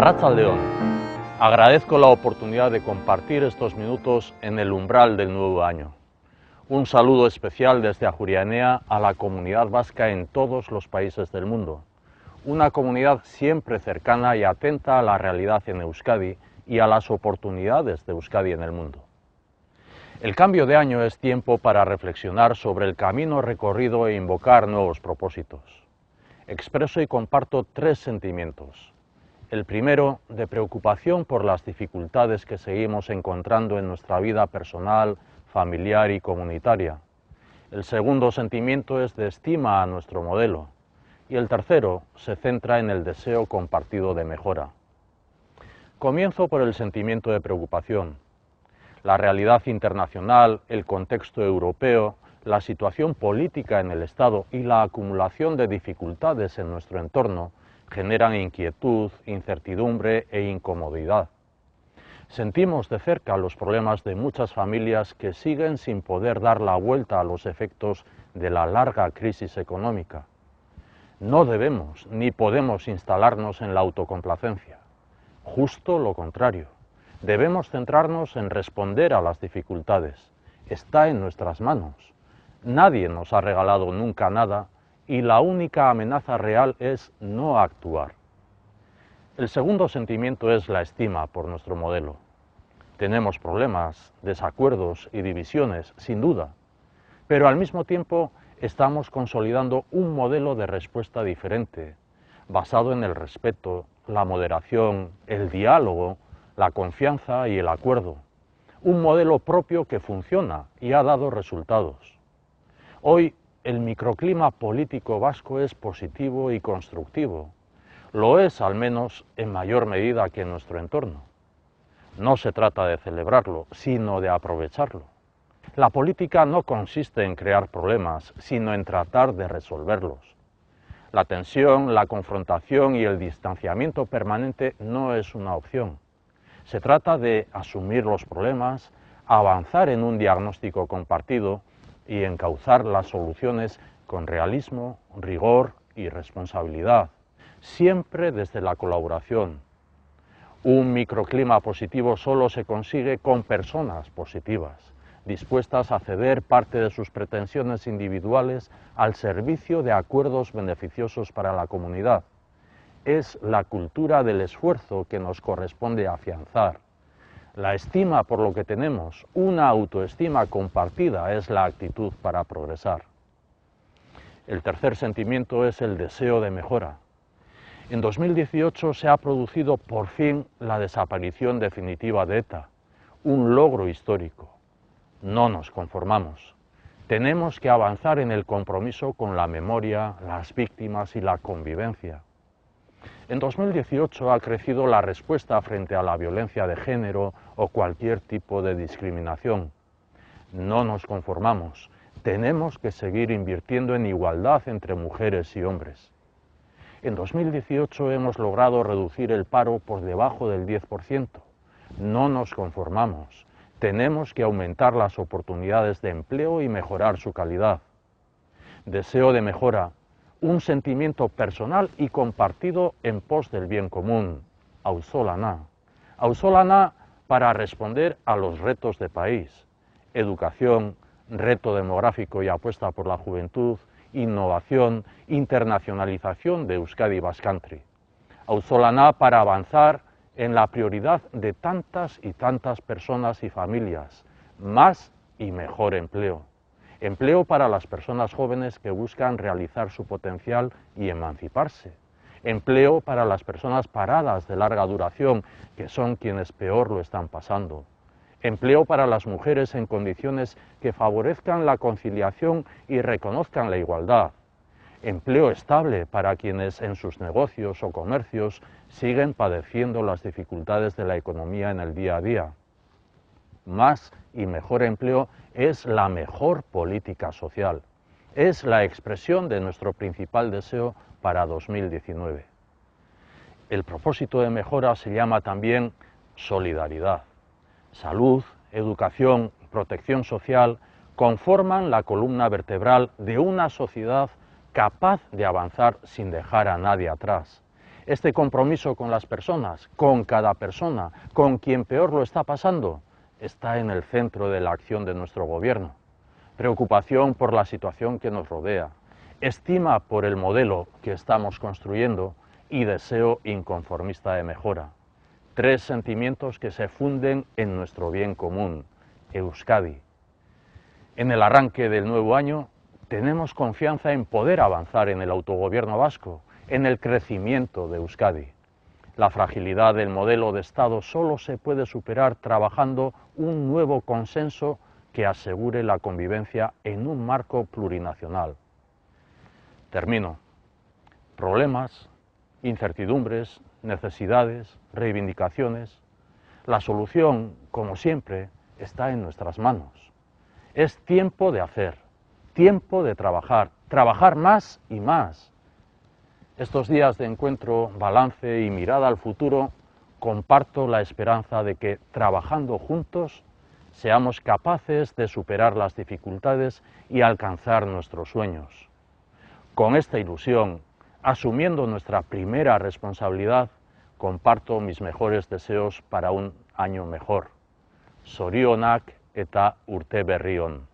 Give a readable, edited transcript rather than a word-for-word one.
Arratsaldeon. Agradezco la oportunidad de compartir estos minutos en el umbral del nuevo año. Un saludo especial desde Ajuria Enea a la comunidad vasca en todos los países del mundo. Una comunidad siempre cercana y atenta a la realidad en Euskadi y a las oportunidades de Euskadi en el mundo. El cambio de año es tiempo para reflexionar sobre el camino recorrido e invocar nuevos propósitos. Expreso y comparto tres sentimientos. El primero, de preocupación por las dificultades que seguimos encontrando en nuestra vida personal, familiar y comunitaria. El segundo sentimiento es de estima a nuestro modelo. Y el tercero se centra en el deseo compartido de mejora. Comienzo por el sentimiento de preocupación. La realidad internacional, el contexto europeo, la situación política en el Estado y la acumulación de dificultades en nuestro entorno generan inquietud, incertidumbre e incomodidad. Sentimos de cerca los problemas de muchas familias que siguen sin poder dar la vuelta a los efectos de la larga crisis económica. No debemos ni podemos instalarnos en la autocomplacencia. Justo lo contrario. Debemos centrarnos en responder a las dificultades. Está en nuestras manos. Nadie nos ha regalado nunca nada y la única amenaza real es no actuar. El segundo sentimiento es la estima por nuestro modelo. Tenemos problemas, desacuerdos y divisiones, sin duda, pero al mismo tiempo estamos consolidando un modelo de respuesta diferente, basado en el respeto, la moderación, el diálogo, la confianza y el acuerdo. Un modelo propio que funciona y ha dado resultados. Hoy, el microclima político vasco es positivo y constructivo. Lo es, al menos, en mayor medida que en nuestro entorno. No se trata de celebrarlo, sino de aprovecharlo. La política no consiste en crear problemas, sino en tratar de resolverlos. La tensión, la confrontación y el distanciamiento permanente no es una opción. Se trata de asumir los problemas, avanzar en un diagnóstico compartido y encauzar las soluciones con realismo, rigor y responsabilidad, siempre desde la colaboración. Un microclima positivo solo se consigue con personas positivas, dispuestas a ceder parte de sus pretensiones individuales al servicio de acuerdos beneficiosos para la comunidad. Es la cultura del esfuerzo que nos corresponde afianzar. La estima por lo que tenemos, una autoestima compartida, es la actitud para progresar. El tercer sentimiento es el deseo de mejora. En 2018 se ha producido por fin la desaparición definitiva de ETA, un logro histórico. No nos conformamos. Tenemos que avanzar en el compromiso con la memoria, las víctimas y la convivencia. En 2018 ha crecido la respuesta frente a la violencia de género o cualquier tipo de discriminación. No nos conformamos. Tenemos que seguir invirtiendo en igualdad entre mujeres y hombres. En 2018 hemos logrado reducir el paro por debajo del 10%. No nos conformamos. Tenemos que aumentar las oportunidades de empleo y mejorar su calidad. Deseo de mejora, un sentimiento personal y compartido en pos del bien común, auzolana. Auzolana para responder a los retos de país, educación, reto demográfico y apuesta por la juventud, innovación, internacionalización de Euskadi Basque Country. Auzolana para avanzar en la prioridad de tantas y tantas personas y familias, más y mejor empleo. Empleo para las personas jóvenes que buscan realizar su potencial y emanciparse. Empleo para las personas paradas de larga duración, que son quienes peor lo están pasando. Empleo para las mujeres en condiciones que favorezcan la conciliación y reconozcan la igualdad. Empleo estable para quienes en sus negocios o comercios siguen padeciendo las dificultades de la economía en el día a día. Más y mejor empleo es la mejor política social. Es la expresión de nuestro principal deseo para 2019. El propósito de mejora se llama también solidaridad. Salud, educación, protección social conforman la columna vertebral de una sociedad capaz de avanzar sin dejar a nadie atrás. Este compromiso con las personas, con cada persona, con quien peor lo está pasando, está en el centro de la acción de nuestro gobierno. Preocupación por la situación que nos rodea, estima por el modelo que estamos construyendo y deseo inconformista de mejora. Tres sentimientos que se funden en nuestro bien común, Euskadi. En el arranque del nuevo año tenemos confianza en poder avanzar en el autogobierno vasco, en el crecimiento de Euskadi. La fragilidad del modelo de Estado solo se puede superar trabajando un nuevo consenso que asegure la convivencia en un marco plurinacional. Termino. Problemas, incertidumbres, necesidades, reivindicaciones. La solución, como siempre, está en nuestras manos. Es tiempo de hacer, tiempo de trabajar, trabajar más y más. Estos días de encuentro, balance y mirada al futuro, comparto la esperanza de que, trabajando juntos, seamos capaces de superar las dificultades y alcanzar nuestros sueños. Con esta ilusión, asumiendo nuestra primera responsabilidad, comparto mis mejores deseos para un año mejor. Zorionak eta urte berri on.